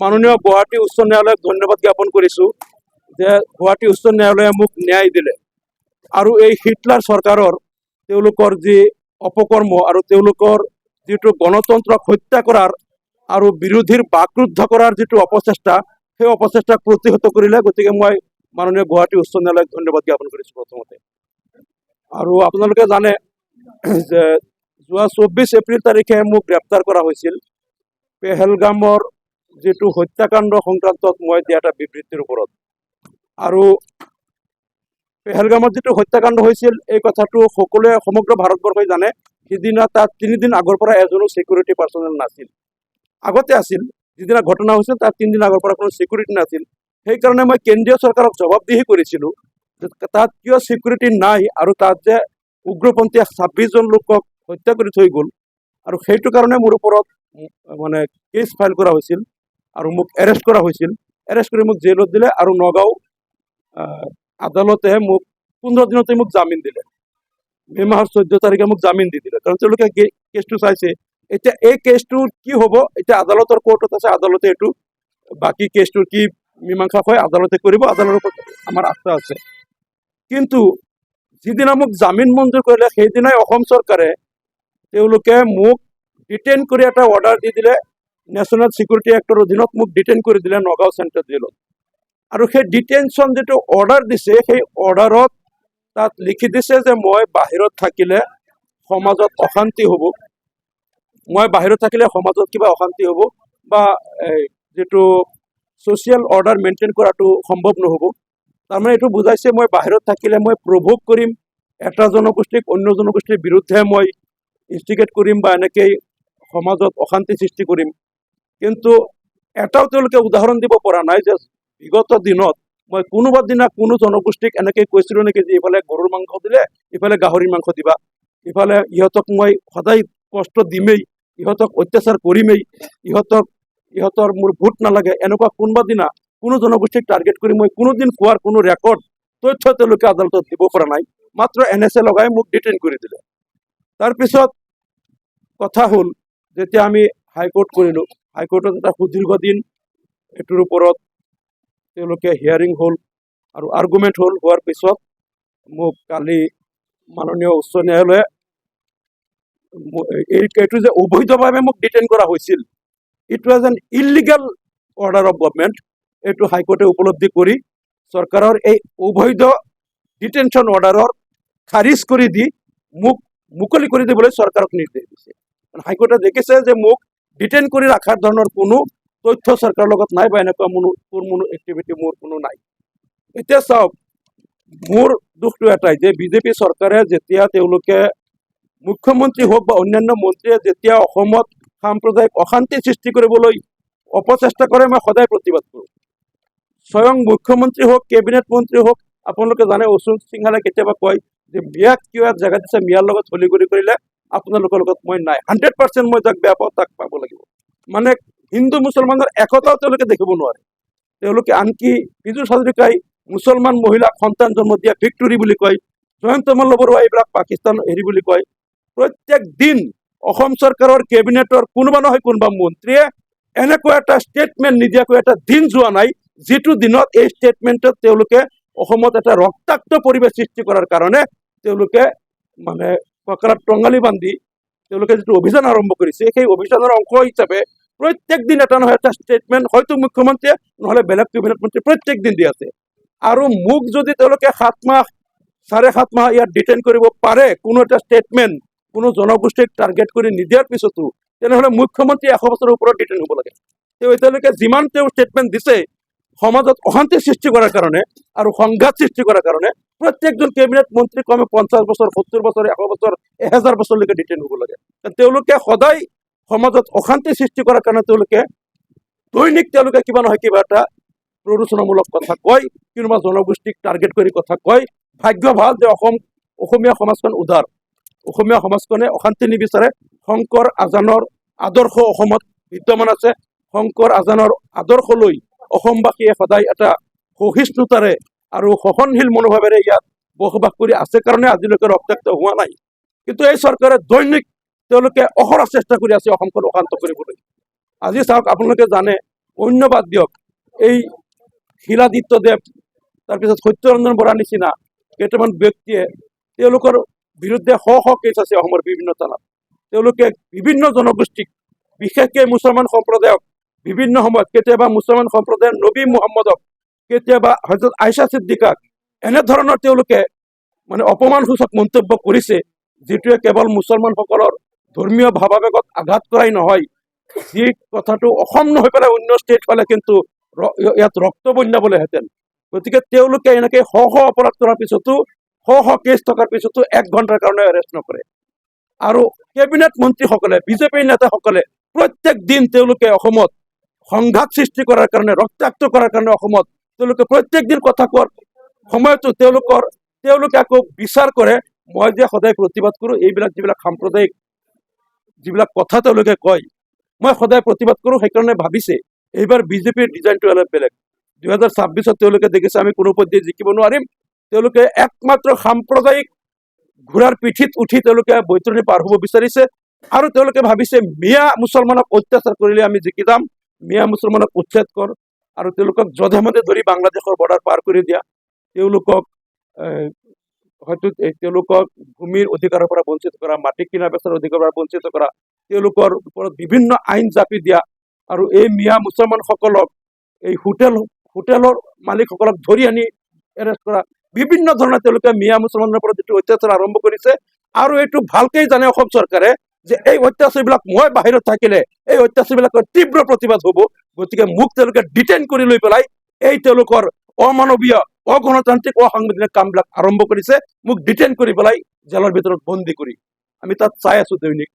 মাননীয় গুৱাহাটী উচ্চ ন্যায়ালয়ক ধন্যবাদ জ্ঞাপন কৰিছোঁ যে গুৱাহাটী উচ্চ ন্যায়ালয়ে মোক ন্যায় দিলে আৰু এই হিটলাৰ চৰকাৰৰ তেওঁলোকৰ যি অপকৰ্ম আৰু তেওঁলোকৰ যিটো গণতন্ত্ৰক হত্যা কৰাৰ আৰু বিৰোধীৰ বাকৰুদ্ধ কৰাৰ যিটো অপচেষ্টা সেই অপচেষ্টাক প্ৰতিহত কৰিলে। গতিকে মই মাননীয় গুৱাহাটী উচ্চ ন্যায়ালয়ক ধন্যবাদ জ্ঞাপন কৰিছোঁ প্ৰথমতে। আৰু আপোনালোকে জানে যে যোৱা 24 এপ্ৰিল তাৰিখে মোক গ্ৰেপ্তাৰ কৰা হৈছিল পেহেলগামৰ যিটো হত্যাকাণ্ড সংক্ৰান্তত মই দিয়া এটা বিবৃতিৰ ওপৰত। আৰু পেহেলগামত যিটো হত্যাকাণ্ড হৈছিল এই কথাটো সকলোৱে সমগ্ৰ ভাৰতবৰ্ষই জানে। সিদিনা তাত 3 দিন আগৰ পৰা এজনো চিকিউৰিটি পাৰ্চনেল নাছিল। আগতে আছিল, যিদিনা ঘটনা হৈছিল তাৰ 3 দিন আগৰ পৰা কোনো চিকিউৰিটি নাছিল। সেইকাৰণে মই কেন্দ্ৰীয় চৰকাৰক জবাবদিহি কৰিছিলোঁ যে তাত কিয় চিকিউৰিটি নাই আৰু তাত যে উগ্ৰপন্থীয়ে 26 জন লোকক হত্যা কৰি থৈ গ'ল আৰু সেইটো কাৰণে মোৰ ওপৰত মানে কেছ ফাইল কৰা হৈছিল আৰু মোক এৰেষ্ট কৰা হৈছিল। এৰেষ্ট কৰি মোক জেলত দিলে আৰু নগাঁও আদালতে মোক 15 দিনতে মোক জামিন দিলে। মে মাহৰ 14 তাৰিখে মোক জামিন দি দিলে, কাৰণ তেওঁলোকে কেছটো চাইছে। এতিয়া এই কেছটোৰ কি হ'ব, এতিয়া আদালতৰ কোৰ্টত আছে, আদালতে এইটো বাকী কেছটোৰ কি মীমাংসা হয় আদালতে কৰিব, আদালতৰ ওপৰত আমাৰ আস্থা আছে। কিন্তু যিদিনা মোক জামিন মঞ্জুৰ কৰিলে সেইদিনাই অসম চৰকাৰে তেওঁলোকে মোক ডিটেইন কৰি এটা অৰ্ডাৰ দি দিলে। নেশ্যনেল চিকিউৰিটি এক্টৰ অধীনত মোক ডিটেইন কৰি দিলে নগাঁও চেণ্ট্ৰেল জেলত। আৰু সেই ডিটেনশ্যন যিটো অৰ্ডাৰ দিছে সেই অৰ্ডাৰত তাত লিখি দিছে যে মই বাহিৰত থাকিলে সমাজত অশান্তি হ'ব, মই বাহিৰত থাকিলে সমাজত কিবা অশান্তি হ'ব বা যিটো ছ'চিয়েল অৰ্ডাৰ মেইনটেইন কৰাটো সম্ভৱ নহ'ব। তাৰমানে এইটো বুজাইছে মই বাহিৰত থাকিলে মই প্ৰভোগ কৰিম, এটা জনগোষ্ঠীক অন্য জনগোষ্ঠীৰ বিৰুদ্ধে মই ইনষ্টিগেট কৰিম বা এনেকেই সমাজত অশান্তি সৃষ্টি কৰিম। কিন্তু এটাও তেওঁলোকে উদাহৰণ দিব পৰা নাই যে বিগত দিনত মই কোনোবা দিনা কোনো জনগোষ্ঠীক এনেকৈ কৈছিলোঁ নেকি যে ইফালে গৰুৰ মাংস দিলে ইফালে গাহৰিৰ মাংস দিবা, ইফালে ইহঁতক মই সদায় কষ্ট দিমেই, ইহঁতক অত্যাচাৰ কৰিমেই, ইহঁতৰ মোৰ ভোট নালাগে, এনেকুৱা কোনোবা দিনা কোনো জনগোষ্ঠীক টাৰ্গেট কৰি মই কোনোদিন কোৱাৰ কোনো ৰেকৰ্ড তথ্য তেওঁলোকে আদালতত দিব পৰা নাই। মাত্ৰ NSA লগাই মোক ডিটেইন কৰি দিলে। তাৰপিছত কথা হ'ল যেতিয়া আমি হাইকোৰ্ট কৰিলোঁ, হাইকোৰ্টত এটা সুদীৰ্ঘ দিন এইটোৰ ওপৰত তেওঁলোকে হিয়াৰিং হ'ল আৰু আৰ্গুমেণ্ট হ'ল। হোৱাৰ পিছত মোক কালি মাননীয় উচ্চ ন্যায়ালয়ে এইটো যে অবৈধভাৱে মোক ডিটেইন কৰা হৈছিল, it was N illegal order of government, এইটো হাইকোৰ্টে উপলব্ধি কৰি চৰকাৰৰ এই অবৈধ ডিটেনশ্যন অৰ্ডাৰৰ খাৰিজ কৰি দি মোক মুকলি কৰি দিবলৈ চৰকাৰক নিৰ্দেশ দিছে। হাইকোৰ্টে দেখিছে যে মোক ডিটেইন কৰি ৰখাৰ ধৰণৰ কোনো তথ্য চৰকাৰৰ লগত নাই বা এনেকুৱা কোনো এক্টিভিটি মোৰ কোনো নাই। এতিয়া চাওক, মোৰ দুখটো এটাই যে বিজেপি চৰকাৰে যেতিয়া তেওঁলোকে মুখ্যমন্ত্ৰী হওক বা অন্যান্য মন্ত্ৰীয়ে যেতিয়া অসমত সাম্প্ৰদায়িক অশান্তি সৃষ্টি কৰিবলৈ অপচেষ্টা কৰে মই সদায় প্ৰতিবাদ কৰোঁ। স্বয়ং মুখ্যমন্ত্ৰী হওক, কেবিনেট মন্ত্ৰী হওক, আপোনালোকে জানে অশোক সিংহালে কেতিয়াবা কয় যে মিয়াক কিয় জেগা দিছে, মিয়াৰ লগত হলিগুলি কৰিলে আপোনালোকৰ লগত মই নাই। 100% মই যাক বেয়া পাওঁ তাক পাব লাগিব। মানে হিন্দু মুছলমানৰ একতাও তেওঁলোকে দেখিব নোৱাৰে। তেওঁলোকে আনকি বিজু হাজৰিকাই মুছলমান মহিলাক সন্তান জন্ম দিয়া ভিক্টৰী বুলি কয়, জয়ন্ত মল্লবৰুৱা এইবিলাক পাকিস্তান হেৰি বুলি কয়। প্ৰত্যেক দিন অসম চৰকাৰৰ কেবিনেটৰ কোনোবা নহয় কোনোবা মন্ত্ৰীয়ে এনেকুৱা এটা ষ্টেটমেণ্ট নিদিয়াকৈ এটা দিন যোৱা নাই যিটো দিনত এই ষ্টেটমেণ্টত তেওঁলোকে অসমত এটা ৰক্তাক্ত পৰিৱেশ সৃষ্টি কৰাৰ কাৰণে তেওঁলোকে মানে কঁকালত টঙালি বান্ধি তেওঁলোকে যিটো অভিযান আৰম্ভ কৰিছে সেই অভিযানৰ অংশ হিচাপে প্ৰত্যেক দিন এটা নহয় এটা ষ্টেটমেণ্ট হয়তো মুখ্যমন্ত্ৰীয়ে নহ'লে বেলেগ কেবিনেট মন্ত্ৰী প্ৰত্যেক দিন দি আছে। আৰু মোক যদি তেওঁলোকে 7 মাহ 7.5 মাহ ইয়াত ডিটেইন কৰিব পাৰে কোনো এটা ষ্টেটমেণ্ট কোনো জনগোষ্ঠীক টাৰ্গেট কৰি নিদিয়াৰ পিছতো, তেনেহ'লে মুখ্যমন্ত্ৰী 100 বছৰৰ ওপৰত ডিটেইন হ'ব লাগে। তেওঁ এতিয়ালৈকে যিমান তেওঁ ষ্টেটমেণ্ট দিছে সমাজত অশান্তি সৃষ্টি কৰাৰ কাৰণে আৰু সংঘাত সৃষ্টি কৰাৰ কাৰণে প্ৰত্যেকজন কেবিনেট মন্ত্ৰী কমে 50 বছৰ 70 বছৰ 100 বছৰ 1000 বছৰলৈকে ডিটেইন হ'ব লাগে। তেওঁলোকে সদায় সমাজত অশান্তি সৃষ্টি কৰাৰ কাৰণে তেওঁলোকে দৈনিক তেওঁলোকে কিবা নহয় কিবা এটা প্ৰৰোচনামূলক কথা কয়, কোনোবা জনগোষ্ঠীক টাৰ্গেট কৰি কথা কয়। ভাগ্য ভাল যে অসমীয়া সমাজখন উদাৰ, অসমীয়া সমাজখনে অশান্তি নিবিচাৰে। শংকৰ আজানৰ আদৰ্শ অসমত বিদ্যমান আছে। শংকৰ আজানৰ আদৰ্শ লৈ অসমবাসীয়ে সদায় এটা সহিষ্ণুতাৰে আৰু সহনশীল মনোভাৱেৰে ইয়াত বসবাস কৰি আছে কাৰণে আজিলৈকে ৰক্তাক্ত হোৱা নাই। কিন্তু এই চৰকাৰে দৈনিক তেওঁলোকে অহৰহ চেষ্টা কৰি আছে অসমখন অশান্ত কৰিবলৈ। আজি চাওক, আপোনালোকে জানে অন্য বাদ দিয়ক এই শিলাদিত্য দেৱ তাৰপিছত সত্যৰঞ্জন বৰা নিচিনা কেইটামান ব্যক্তিয়ে তেওঁলোকৰ বিৰুদ্ধে শ শ কেছ আছে অসমৰ বিভিন্ন থানাত। তেওঁলোকে বিভিন্ন জনগোষ্ঠীক বিশেষকৈ মুছলমান সম্প্ৰদায়ক বিভিন্ন সময়ত কেতিয়াবা মুছলমান সম্প্ৰদায়ৰ নবী মুহাম্মদক কেতিয়াবা হযৰত আয়েশা ছিদ্দিকাক এনেধৰণৰ তেওঁলোকে মানে অপমানসূচক মন্তব্য কৰিছে, যিটোৱে কেৱল মুছলমানসকলৰ ধৰ্মীয় ভাৱাবেগত আঘাত কৰাই নহয়, যি কথাটো অসম নহয় পেলাই অন্য ষ্টেট ফালে কিন্তু ইয়াত ৰক্ত বন্যা বোলেহেঁতেন। গতিকে তেওঁলোকে এনেকৈ শ শ অপৰাধ কৰাৰ পিছতো শ শ কেছ থকাৰ পিছতো 1 ঘণ্টাৰ কাৰণে এৰেষ্ট নকৰে। আৰু কেবিনেট মন্ত্ৰীসকলে বিজেপিৰ নেতাসকলে প্ৰত্যেক দিন তেওঁলোকে অসমত সংঘাত সৃষ্টি কৰাৰ কাৰণে ৰক্তাক্ত কৰাৰ কাৰণে অসমত তেওঁলোকে প্ৰত্যেক দিন কথা কোৱাৰ সময়তো তেওঁলোকে আকৌ বিচাৰ কৰে মই যে সদায় প্ৰতিবাদ কৰোঁ, এইবিলাক যিবিলাক সাম্প্ৰদায়িক যিবিলাক কথা তেওঁলোকে কয় মই সদায় প্ৰতিবাদ কৰোঁ, সেইকাৰণে ভাবিছে এইবাৰ বিজেপিৰ ডিজাইনটো অলপ বেলেগ। 2026 তেওঁলোকে দেখিছে আমি কোনো পধ্যেই জিকিব নোৱাৰিম, তেওঁলোকে একমাত্ৰ সাম্প্ৰদায়িক ঘোঁৰাৰ পিঠিত উঠি তেওঁলোকে বৈতৰণি পাৰ হ'ব বিচাৰিছে। আৰু তেওঁলোকে ভাবিছে মিয়া মুছলমানক অত্যাচাৰ কৰিলে আমি জিকি যাম, মিয়া মুছলমানক উচ্ছেদ কৰ আৰু তেওঁলোকক যধে মধে ধৰি বাংলাদেশৰ বৰ্ডাৰ পাৰ কৰি দিয়া, তেওঁলোকক হয়তো তেওঁলোকক ভূমিৰ অধিকাৰৰ পৰা বঞ্চিত কৰা, মাটি কিনা বেচাৰ অধিকাৰৰ পৰা বঞ্চিত কৰা, তেওঁলোকৰ ওপৰত বিভিন্ন আইন জাপি দিয়া আৰু এই মিয়া মুছলমানসকলক এই হোটেলৰ মালিকসকলক ধৰি আনি এৰেষ্ট কৰা, বিভিন্ন ধৰণৰ তেওঁলোকে মিয়া মুছলমানৰ ওপৰত যিটো অত্যাচাৰ আৰম্ভ কৰিছে। আৰু এইটো ভালকেই জানে অসম চৰকাৰে যে এই অত্যাচাৰবিলাক মই বাহিৰত থাকিলে এই অত্যাচাৰবিলাকৰ তীব্ৰ প্ৰতিবাদ হ'ব। গতিকে মোক তেওঁলোকে ডিটেইন কৰি লৈ পেলাই এই তেওঁলোকৰ অমানৱীয় অগণতান্ত্ৰিক অসাংবিধানিক কামবিলাক আৰম্ভ কৰিছে, মোক ডিটেইন কৰি পেলাই জেলৰ ভিতৰত বন্দী কৰি। আমি তাত চাই আছো দৈনিক।